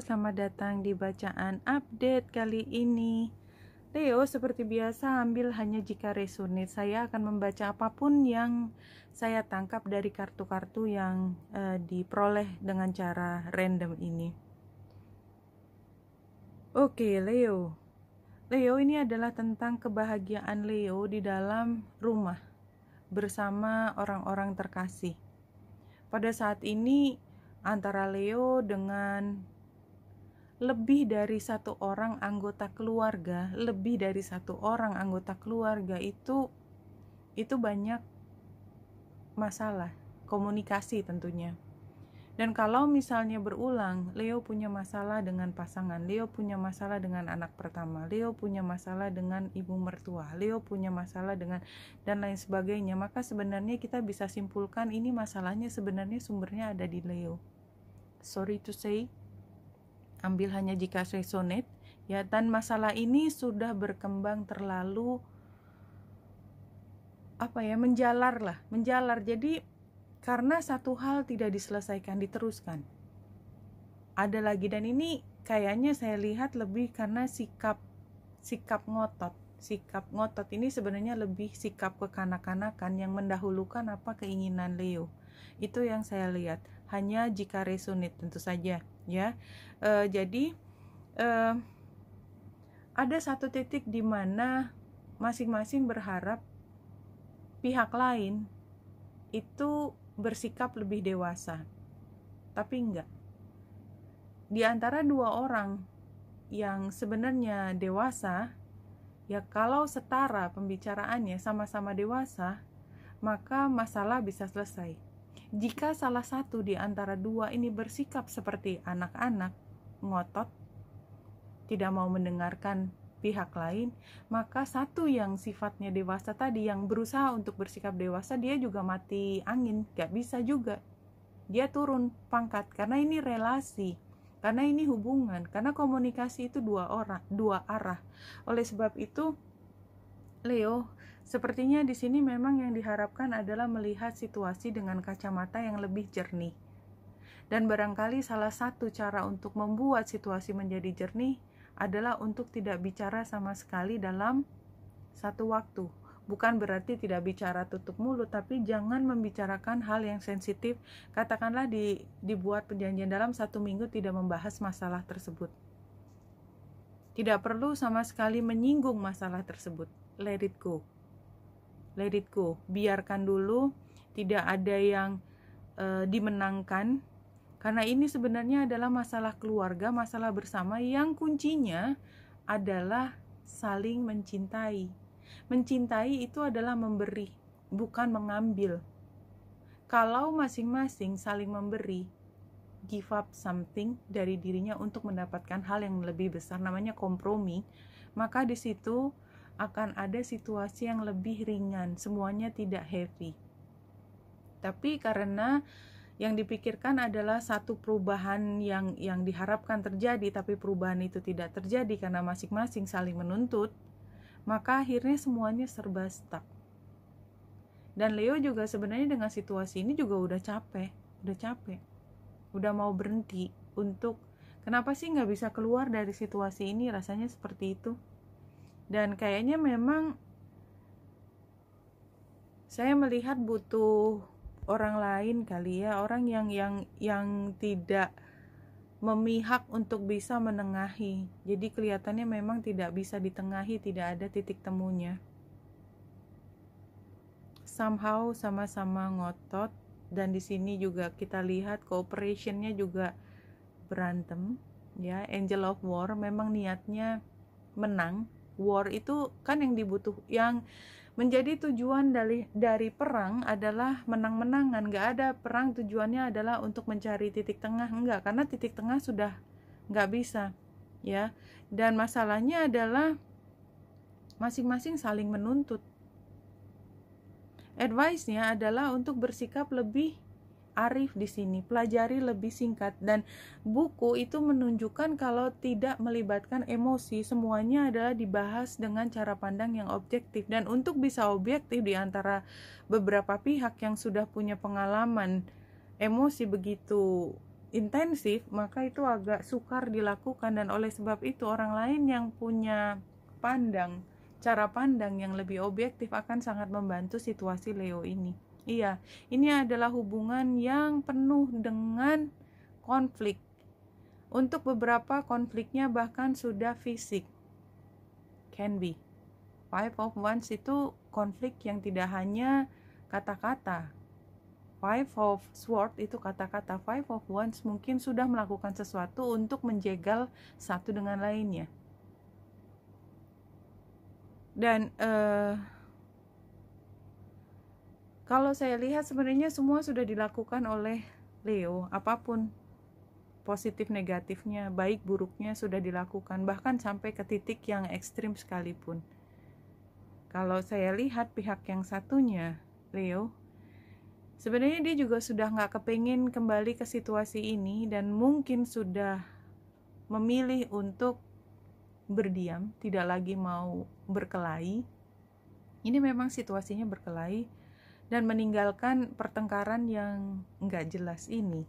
selamat datang di bacaan update kali ini. Leo, seperti biasa, ambil hanya jika resonate. Saya akan membaca apapun yang saya tangkap dari kartu-kartu yang diperoleh dengan cara random ini. Oke, Leo. Leo, ini adalah tentang kebahagiaan Leo di dalam rumah bersama orang-orang terkasih. Pada saat ini antara Leo dengan lebih dari satu orang anggota keluarga, itu banyak masalah komunikasi tentunya. Dan kalau misalnya berulang, Leo punya masalah dengan pasangan, Leo punya masalah dengan anak pertama, Leo punya masalah dengan ibu mertua, Leo punya masalah dengan dan lain sebagainya, maka sebenarnya kita bisa simpulkan ini masalahnya sebenarnya sumbernya ada di Leo. Sorry to say, ambil hanya jika resonate ya, dan masalah ini sudah berkembang terlalu menjalar. Jadi karena satu hal tidak diselesaikan, diteruskan ada lagi, dan ini kayaknya saya lihat lebih karena sikap ngotot ini sebenarnya lebih sikap kekanak-kanakan yang mendahulukan apa keinginan Leo. Itu yang saya lihat hanya jika resonate tentu saja ya. Jadi ada satu titik di mana masing-masing berharap pihak lain itu bersikap lebih dewasa, tapi enggak. Di antara dua orang yang sebenarnya dewasa, ya kalau setara pembicaraannya sama-sama dewasa, maka masalah bisa selesai. Jika salah satu di antara dua ini bersikap seperti anak-anak, ngotot, tidak mau mendengarkan pihak lain, maka satu yang sifatnya dewasa tadi, yang berusaha untuk bersikap dewasa, dia juga mati angin, gak bisa juga. Dia turun pangkat, karena ini relasi, karena ini hubungan, karena komunikasi itu dua arah. Oleh sebab itu, Leo, sepertinya di sini memang yang diharapkan adalah melihat situasi dengan kacamata yang lebih jernih. Dan barangkali salah satu cara untuk membuat situasi menjadi jernih adalah untuk tidak bicara sama sekali dalam satu waktu. Bukan berarti tidak bicara tutup mulut, tapi jangan membicarakan hal yang sensitif. Katakanlah dibuat perjanjian dalam 1 minggu tidak membahas masalah tersebut. Tidak perlu sama sekali menyinggung masalah tersebut. Let it go. Biarkan dulu, tidak ada yang dimenangkan. Karena ini sebenarnya adalah masalah keluarga, masalah bersama yang kuncinya adalah saling mencintai. Mencintai itu adalah memberi, bukan mengambil. Kalau masing-masing saling memberi, give up something dari dirinya untuk mendapatkan hal yang lebih besar, namanya kompromi, maka di situ akan ada situasi yang lebih ringan, semuanya tidak heavy. Tapi karena yang dipikirkan adalah satu perubahan yang diharapkan terjadi, tapi perubahan itu tidak terjadi karena masing-masing saling menuntut, maka akhirnya semuanya serba stuck. Dan Leo juga sebenarnya dengan situasi ini juga udah capek, udah mau berhenti untuk kenapa sih nggak bisa keluar dari situasi ini, rasanya seperti itu. Dan kayaknya memang saya melihat butuh orang lain kali ya, orang yang tidak memihak untuk bisa menengahi. Jadi kelihatannya memang tidak bisa ditengahi, tidak ada titik temunya. Somehow sama-sama ngotot, dan di sini juga kita lihat cooperation-nya juga berantem ya. Angel of War memang niatnya menang. War itu kan yang menjadi tujuan dari perang adalah menang-menangan. Gak ada perang tujuannya adalah untuk mencari titik tengah, enggak, karena titik tengah sudah gak bisa ya. Dan masalahnya adalah masing-masing saling menuntut. Advice-nya adalah untuk bersikap lebih arif di sini, pelajari lebih singkat, dan buku itu menunjukkan kalau tidak melibatkan emosi, semuanya adalah dibahas dengan cara pandang yang objektif. Dan untuk bisa objektif di antara beberapa pihak yang sudah punya pengalaman emosi begitu intensif, maka itu agak sukar dilakukan, dan oleh sebab itu orang lain yang punya cara pandang yang lebih objektif akan sangat membantu situasi Leo ini. Iya, ini adalah hubungan yang penuh dengan konflik. Untuk beberapa konfliknya bahkan sudah fisik. Can be. Five of Wands itu konflik yang tidak hanya kata-kata. Five of Swords itu kata-kata. Five of Wands mungkin sudah melakukan sesuatu untuk menjegal satu dengan lainnya. Dan kalau saya lihat sebenarnya semua sudah dilakukan oleh Leo. Apapun positif negatifnya, baik buruknya sudah dilakukan, bahkan sampai ke titik yang ekstrim sekalipun. Kalau saya lihat pihak yang satunya, Leo, sebenarnya dia juga sudah nggak kepingin kembali ke situasi ini, dan mungkin sudah memilih untuk berdiam, tidak lagi mau berkelahi. Ini memang situasinya berkelahi, dan meninggalkan pertengkaran yang nggak jelas ini.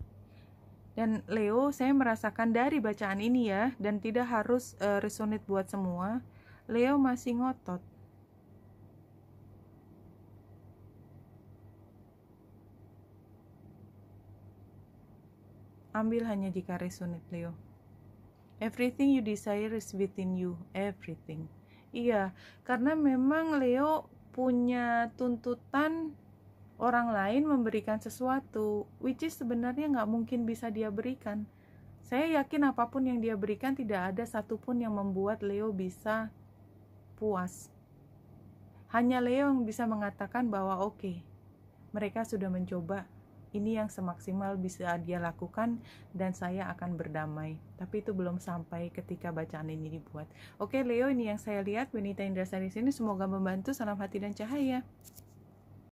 Dan Leo, saya merasakan dari bacaan ini ya, dan tidak harus resonate buat semua, Leo masih ngotot. Ambil hanya jika resonate, Leo. Everything you desire is within you. Everything. Iya, karena memang Leo punya tuntutan orang lain memberikan sesuatu, which is sebenarnya nggak mungkin bisa dia berikan. Saya yakin apapun yang dia berikan tidak ada satupun yang membuat Leo bisa puas. Hanya Leo yang bisa mengatakan bahwa oke, mereka sudah mencoba, ini yang semaksimal bisa dia lakukan, dan saya akan berdamai. Tapi itu belum sampai ketika bacaan ini dibuat. Oke Leo, ini yang saya lihat. Benita Indrasari sini, semoga membantu. Salam hati dan cahaya.